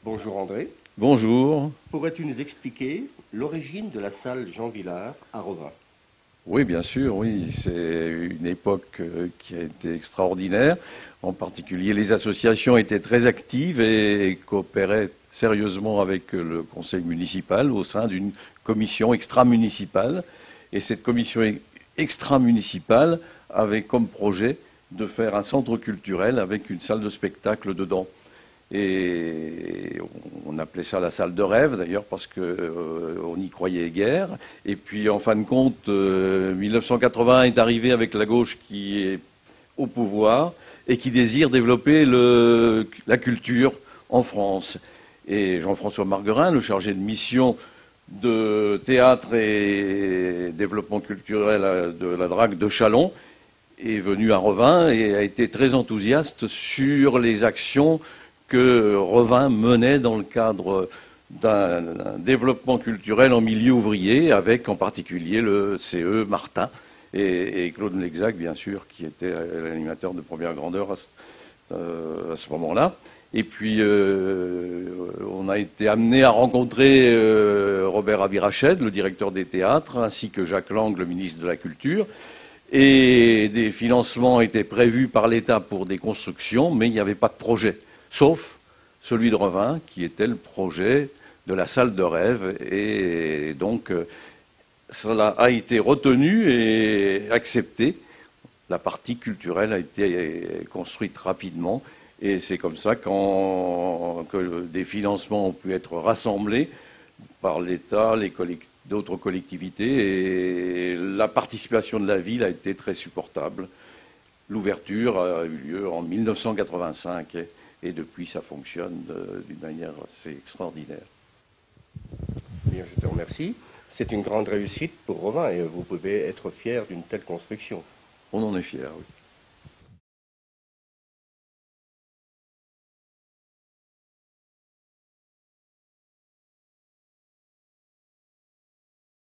Bonjour André. Bonjour. Pourrais-tu nous expliquer l'origine de la salle Jean Vilar à Revin? Oui, bien sûr, oui. C'est une époque qui a été extraordinaire. En particulier, les associations étaient très actives et coopéraient sérieusement avec le conseil municipal au sein d'une commission extra-municipale. Et cette commission extra-municipale avait comme projet de faire un centre culturel avec une salle de spectacle dedans. Et on appelait ça la salle de rêve, d'ailleurs, parce qu'on y croyait guère. Et puis, en fin de compte, 1980 est arrivé avec la gauche qui est au pouvoir et qui désire développer la culture en France. Et Jean-François Marguerin, le chargé de mission de théâtre et développement culturel de la Drague de Châlons, est venu à Revin et a été très enthousiaste sur les actions que Revin menait dans le cadre d'un développement culturel en milieu ouvrier, avec en particulier le CE Martin et Claude Lexac, bien sûr, qui était l'animateur de première grandeur à ce moment-là. Et puis, on a été amené à rencontrer Robert Abirached, le directeur des théâtres, ainsi que Jacques Lang, le ministre de la Culture. Et des financements étaient prévus par l'État pour des constructions, mais il n'y avait pas de projet, sauf celui de Revin, qui était le projet de la salle de rêve. Et donc, cela a été retenu et accepté. La partie culturelle a été construite rapidement. Et c'est comme ça que des financements ont pu être rassemblés par l'État, d'autres collectivités, et la participation de la ville a été très supportable. L'ouverture a eu lieu en 1985 et depuis ça fonctionne d'une manière assez extraordinaire. Bien, je te remercie. C'est une grande réussite pour Revin et vous pouvez être fier d'une telle construction. On en est fiers, oui.